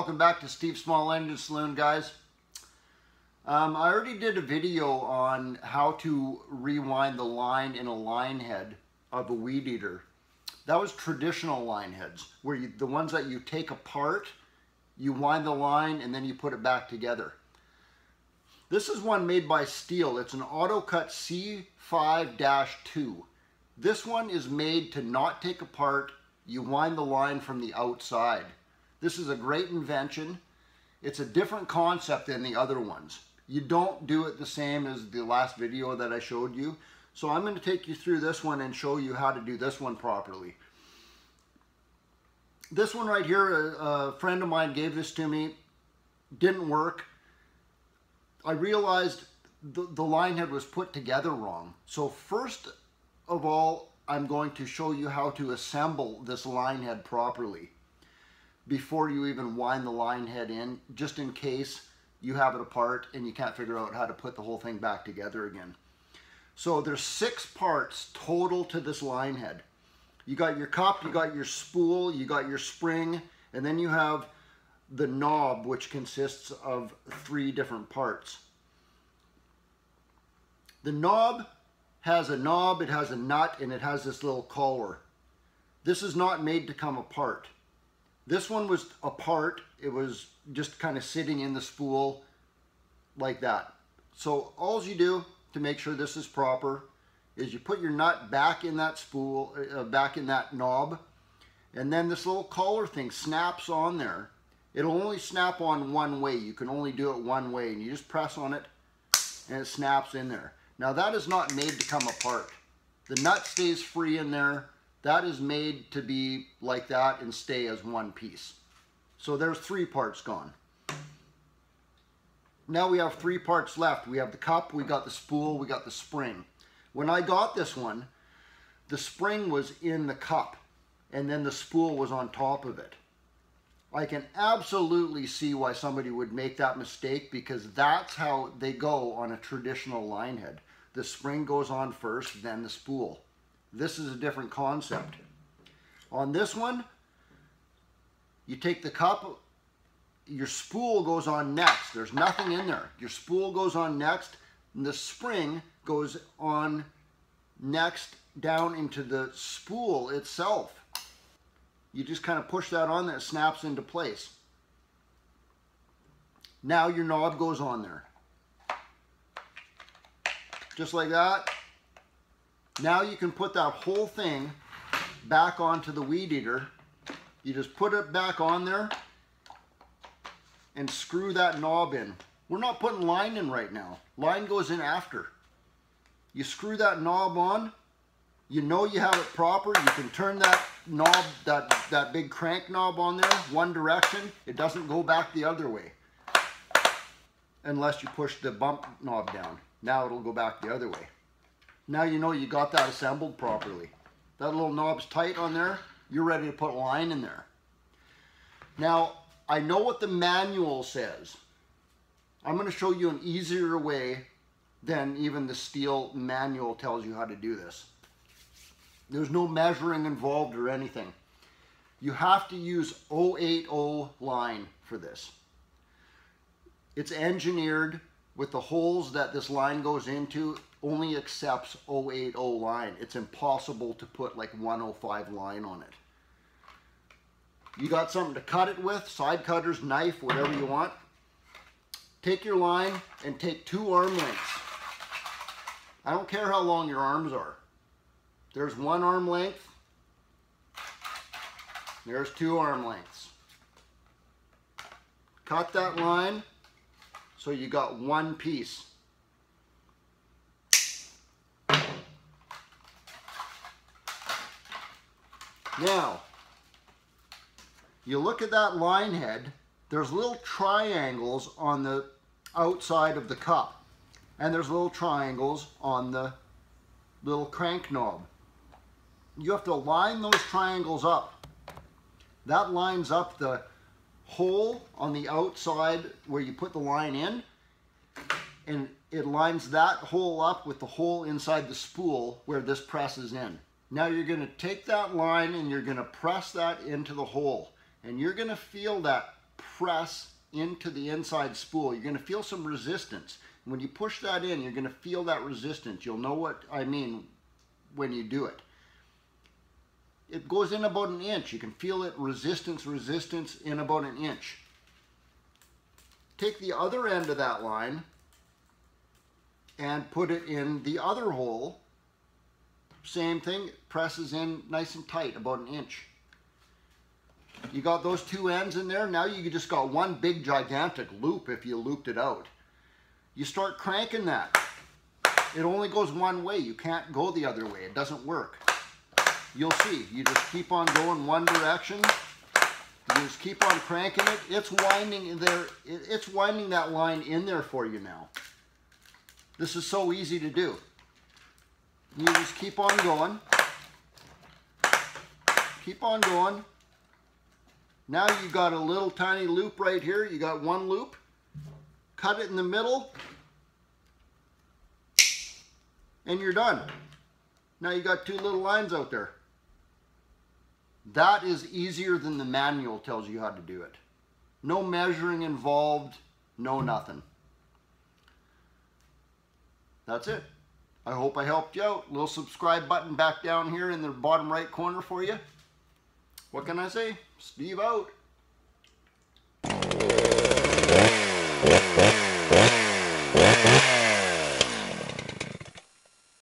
Welcome back to Steve's Small Engine Saloon, guys. I already did a video on how to rewind the line in a line head of a weed eater. That was traditional line heads, where the ones that you take apart, you wind the line and then you put it back together. This is one made by Stihl. It's an AutoCut C5-2. This one is made to not take apart. You wind the line from the outside. This is a great invention. It's a different concept than the other ones. You don't do it the same as the last video that I showed you. So I'm going to take you through this one and show you how to do this one properly. This one right here, a friend of mine gave this to me. Didn't work. I realized the line head was put together wrong. So first of all, I'm going to show you how to assemble this line head properly before you even wind the line head in, just in case you have it apart and you can't figure out how to put the whole thing back together again. So there's 6 parts total to this line head. You got your cup, you got your spool, you got your spring, and then you have the knob, which consists of 3 different parts. The knob has a knob, it has a nut, and it has this little collar. This is not made to come apart. This one was apart. It was just kind of sitting in the spool like that. So all you do to make sure this is proper is you put your nut back in that spool, back in that knob, and then this little collar thing snaps on there. It'll only snap on one way. You can only do it one way, and you just press on it and it snaps in there. Now that is not made to come apart. The nut stays free in there. That is made to be like that and stay as one piece. So there's 3 parts gone. Now we have 3 parts left. We have the cup, we got the spool, we got the spring. When I got this one, the spring was in the cup and then the spool was on top of it. I can absolutely see why somebody would make that mistake, because that's how they go on a traditional line head. The spring goes on first, then the spool. This is a different concept. On this one, you take the cup, your spool goes on next. There's nothing in there. Your spool goes on next, and the spring goes on next down into the spool itself. You just kind of push that on there, it snaps into place. Now your knob goes on there. Just like that. Now you can put that whole thing back onto the weed eater. You just put it back on there and screw that knob in. We're not putting line in right now. Line goes in after. You screw that knob on. You know you have it proper. You can turn that knob, that big crank knob on there one direction. It doesn't go back the other way unless you push the bump knob down. Now it'll go back the other way. Now you know you got that assembled properly. That little knob's tight on there. You're ready to put a line in there. Now, I know what the manual says. I'm going to show you an easier way than even the Stihl manual tells you how to do this. There's no measuring involved or anything. You have to use 080 line for this. It's engineered with the holes that this line goes into, only accepts 080 line. It's impossible to put like 105 line on it. You got something to cut it with, side cutters, knife, whatever you want. Take your line and take 2 arm lengths. I don't care how long your arms are. There's 1 arm length. There's 2 arm lengths. Cut that line so you got 1 piece. Now, you look at that line head, there's little triangles on the outside of the cup, and there's little triangles on the little crank knob. You have to line those triangles up. That lines up the hole on the outside where you put the line in, and it lines that hole up with the hole inside the spool where this presses in. Now you're going to take that line and you're going to press that into the hole, and you're going to feel that press into the inside spool. You're going to feel some resistance. When you push that in, you're going to feel that resistance. You'll know what I mean when you do it. It goes in about an inch. You can feel it, resistance in about an inch. Take the other end of that line and put it in the other hole. Same thing, presses in nice and tight, about an inch. You got those two ends in there. Now you just got one big gigantic loop if you looped it out. You start cranking that. It only goes one way. You can't go the other way. It doesn't work. You'll see. You just keep on going one direction. You just keep on cranking it. It's winding in there. It's winding that line in there for you now. This is so easy to do. You just keep on going. Keep on going. Now you got a little tiny loop right here. You got one loop. Cut it in the middle. And you're done. Now you got two little lines out there. That is easier than the manual tells you how to do it. No measuring involved, no nothing. That's it. I hope I helped you out. Little subscribe button back down here in the bottom right corner for you. What can I say? Steve out.